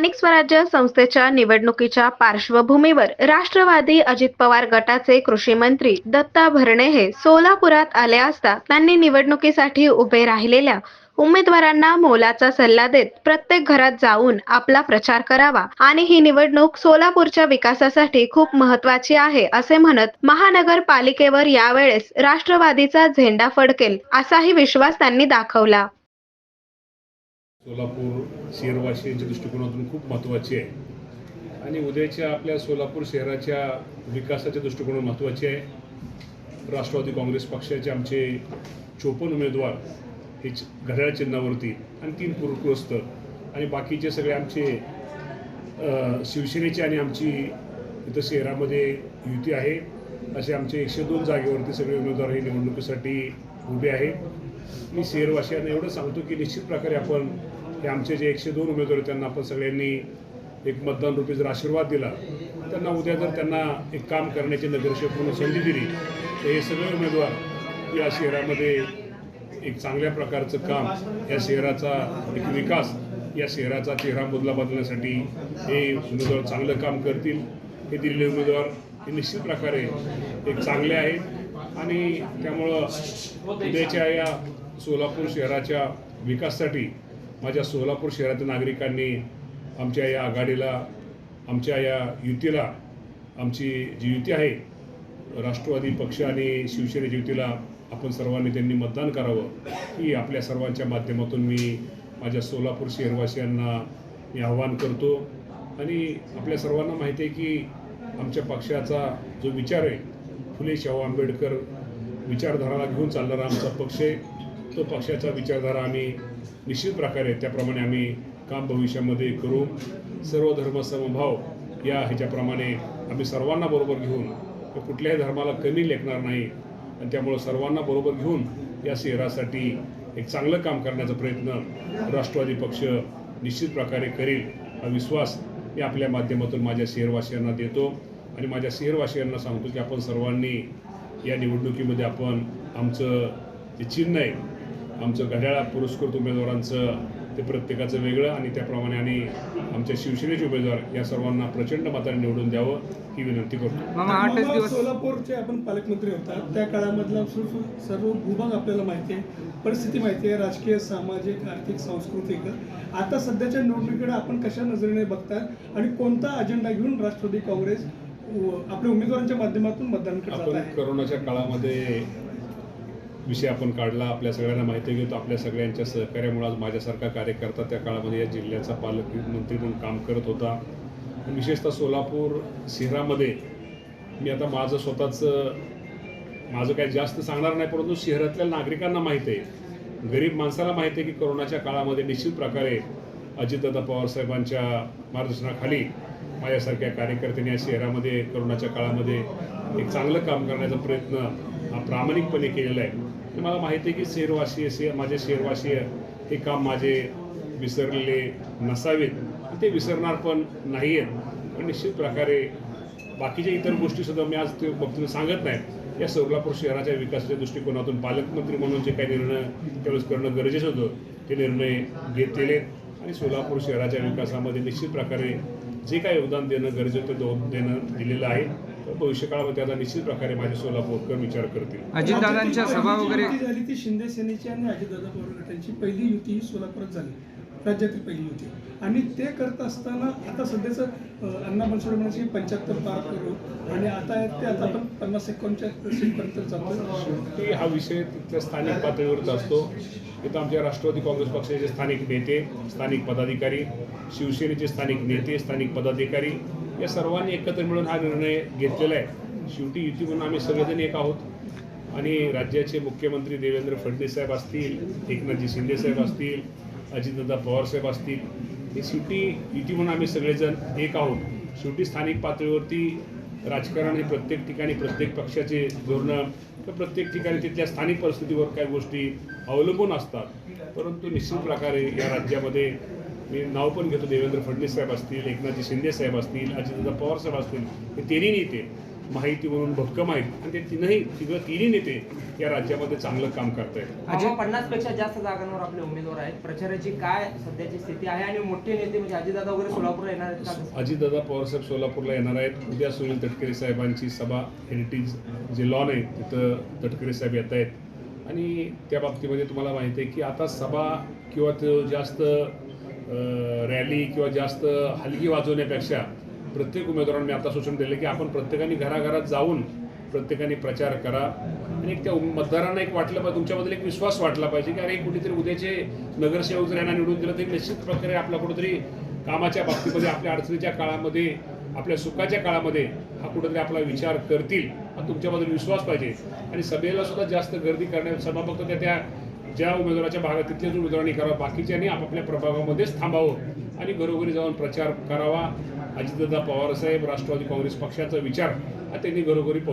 स्थानिक स्वराज्य संस्थेच्या निवडणुकीच्या पार्श्वभूमीवर राष्ट्रवादी अजित पवार गटाचे कृषी मंत्री दत्ता भरणे हे सोलापुरात आले असता त्यांनी निवडणुकीसाठी उभे राहिलेल्या उमेदवारांना मोलाचा सल्ला देत प्रत्येक घरात जाऊन आपला प्रचार करावा आणि ही निवडणूक सोलापूरच्या विकासासाठी खूप महत्त्वाची आहे असे म्हणत महानगरपालिकेवर यावेळेस राष्ट्रवादीचा झेंडा फडकेल असाही विश्वास त्यांनी दाखवला. सोलापूर शहरवासियांच्या दृष्टिकोनातून खूप महत्त्वाची आहे आणि उद्याच्या आपल्या सोलापूर शहराच्या विकासाच्या दृष्टिकोनातून महत्त्वाची आहे. राष्ट्रवादी काँग्रेस पक्षाचे आमचे 54 उमेदवार हे घड्याळ चिन्हावरती आणि 3 पूरग्रस्त आणि बाकीचे सगळे आमचे शिवसेनेचे आणि आमची इथं शहरामध्ये युती आहे असे आमचे 102 जागेवरती सगळे उमेदवार हे निवडणुकीसाठी उभे आहे. मी शहरवासियांना एवढं सांगतो की निश्चित प्रकारे आपण हे आमचे जे 102 उमेदवार आहेत त्यांना आपण सगळ्यांनी एक मतदान रूपी जर आशीर्वाद दिला, त्यांना उद्या जर त्यांना एक काम करण्याची नगरसेवक म्हणून संधी दिली तर हे सगळे उमेदवार या शहरामध्ये एक चांगल्या प्रकारचं काम, या शहराचा एक विकास, या शहराचा चेहरा बदलण्यासाठी हे उमेदवार चांगलं काम करतील. हे दिलेले उमेदवार हे निश्चित प्रकारे एक चांगले आहेत आणि त्यामुळं उद्याच्या या सोलापूर शहराच्या विकासासाठी माझ्या सोलापूर शहरातील नागरिकांनी आमच्या या आघाडीला, आमच्या या युतीला, आमची जी युती आहे राष्ट्रवादी पक्ष आणि शिवसेनेच्या युतीला आपण सर्वांनी त्यांनी मतदान करावं ही आपल्या सर्वांच्या माध्यमातून मी माझ्या सोलापूर शहरवासियांना मी आवाहन करतो. आणि आपल्या सर्वांना माहिती आहे की आमच्या पक्षाचा जो विचार आहे फुले शाहू आंबेडकर विचारधाराला घेऊन चालणारा आमचा पक्ष आहे. तो पक्षाचा विचारधारा आम्ही निश्चित प्रकारे त्याप्रमाणे आम्ही काम भविष्यामध्ये करू. सर्व धर्म समभाव या ह्याच्याप्रमाणे आम्ही सर्वांना बरोबर घेऊन कुठल्याही धर्माला कमी लेखणार नाही आणि त्यामुळं सर्वांना बरोबर घेऊन या शहरासाठी एक चांगलं काम करण्याचा प्रयत्न राष्ट्रवादी पक्ष निश्चित प्रकारे करेल हा विश्वास मी आपल्या माध्यमातून माझ्या शहरवासियांना देतो. आणि माझ्या शहरवासियांना सांगतो की आपण सर्वांनी या निवडणुकीमध्ये आपण आमचं जे चिन्ह आहे, आमचं घड्याळ पुरस्कृत उमेदवारांचं ते प्रत्येकाचं वेगळं आणि त्याप्रमाणे आणि आमच्या शिवसेनेचे उमेदवार या सर्वांना प्रचंड मताने निवडून द्यावं ही विनंती करतो. सोलापूरचे आपण पालकमंत्री होता त्या काळामधला सर्व भूभाग आपल्याला माहिती आहे, परिस्थिती माहिती आहे, राजकीय, सामाजिक, आर्थिक, सांस्कृतिक. आता सध्याच्या निवडणुकीकडे आपण कशा नजरेने बघताय आणि कोणता अजेंडा घेऊन राष्ट्रवादी काँग्रेस आपल्या उमेदवारांच्या माध्यमातून मतदान करत आहे? आपण करोनाच्या काळामध्ये विषय आपण काढला, आपल्या सगळ्यांना माहिती आहे की तो आपल्या सगळ्यांच्या सहकार्यामुळे आज माझ्यासारखा कार्यकर्ता त्या काळामध्ये या जिल्ह्याचा पालकमंत्री म्हणून काम करत होता. विशेषतः सोलापूर शहरामध्ये मी आता माझं स्वतःचं काही जास्त सांगणार नाही, परंतु शहरातल्या नागरिकांना माहिती आहे, गरीब माणसाला माहिती आहे की करोनाच्या काळामध्ये निश्चित प्रकारे अजितदादा पवार साहेबांच्या मार्गदर्शनाखाली माझ्यासारख्या कार्यकर्त्यांनी या शहरामध्ये करोनाच्या काळामध्ये एक चांगलं काम करण्याचा प्रयत्न हा प्रामाणिकपणे केलेला आहे. आणि मला माहिती आहे की माझे शहरवासी हे काम माझे विसरलेले नसावेत, ते विसरणार पण नाही आहेत. पण निश्चित प्रकारे बाकीच्या इतर गोष्टीसुद्धा मी आज ते बघतो सांगत नाही. या सोलापूर शहराच्या विकासाच्या दृष्टिकोनातून पालकमंत्री म्हणून जे काही निर्णय त्यावेळेस करणं गरजेचं होतं ते निर्णय घेतलेले आणि सोलापूर शहराच्या विकासामध्ये निश्चित प्रकारे जे काही योगदान देणं गरजेचं ते दिलेलं आहे. भविष्यकाळामध्ये त्याचा निश्चित प्रकारे माझे सोलापूरकर विचार करतील. अजितदादांच्या सभा वगैरे झाली ती शिंदे सेनेची आणि अजितदादा पवार गटांची पहिली युती ही सोलापुरात झाली, राज्यातील पहिली युती. आणि ते करत असताना आता सध्याचं अण्णा बनसोडे म्हणायचे 75 पार करू आणि आता आपण 50-51च्या सीटपर्यंत जातो. हा विषय तिथल्या स्थानिक पातळीवरच असतो. इथं आमच्या राष्ट्रवादी काँग्रेस पक्षाचे स्थानिक नेते, स्थानिक पदाधिकारी, शिवसेनेचे स्थानिक नेते, स्थानिक पदाधिकारी या सर्वांनी एकत्र मिळून हा निर्णय घेतलेला आहे. शेवटी युती म्हणून आम्ही सगळेजण एक आहोत आणि राज्याचे मुख्यमंत्री देवेंद्र फडणवीस साहेब असतील, एकनाथजी शिंदे साहेब असतील, अजितदादा पवार साहेब असतील, ही शेवटी युती म्हणून आम्ही सगळेजण एक आहोत. शेवटी स्थानिक पातळीवरती राजकारण हे प्रत्येक ठिकाणी प्रत्येक पक्षाचे धोरणं प्रत्येक ठिकाणी तिथल्या स्थानिक परिस्थितीवर काही गोष्टी अवलंबून असतात. परंतु निश्चित प्रकारे या राज्यामध्ये मी नाव पण घेतो, देवेंद्र फडणवीस साहेब असतील, एकनाथजी शिंदे साहेब असतील, अजितदादा पवार साहेब असतील, हे तिन्ही नेते माहिती म्हणून भक्कम आहेत आणि ते तिन्ही नेते या राज्यामध्ये चांगलं काम करत आहेत. अजून 50पेक्षा जास्त जागांवर आपले उमेदवार आहेत. प्रचाराची काय सध्याची स्थिती आहे आणि मोठे नेते म्हणजे अजितदादा वगैरे सोलापूरला येणार आहेत का? अजितदादा पवारसाहेब सोलापूरला येणार आहेत. उद्या सुनील तटकरे साहेबांची सभा हेरिटेज जे लॉन आहे तिथं तटकरे साहेब येत आहेत आणि त्या बाबतीमध्ये तुम्हाला माहिती आहे की आता सभा किंवा तो जास्त रॅली किंवा जास्त हलगी वाजवण्यापेक्षा प्रत्येक उमेदवारांनी आता सूचना दिलं की आपण प्रत्येकाने घराघरात जाऊन प्रत्येकाने प्रचार करा आणि एक त्या मतदारांना एक वाटलं पाहिजे, तुमच्याबद्दल एक विश्वास वाटला पाहिजे की अरे कुठेतरी उद्याचे नगरसेवक जर यांना निवडून दिलं तरी निश्चित प्रकारे आपला कुठेतरी कामाच्या बाबतीमध्ये आपल्या अडचणीच्या काळामध्ये आपल्या सुखाच्या काळामध्ये हा कुठेतरी आपला विचार करतील हा तुमच्याबद्दल विश्वास पाहिजे. आणि सभेला सुद्धा जास्त गर्दी करण्या सभा फक्त त्या ज्या उमेदवाराच्या भागात तिथल्याच उमेदवारांनी करावं, बाकीच्यांनी आपापल्या प्रभागामध्येच थांबावं आणि घरोघरी जाऊन प्रचार करावा. अजितदादा पवारसाहेब राष्ट्रवादी काँग्रेस पक्षाचा विचार हा त्यांनी घरोघरी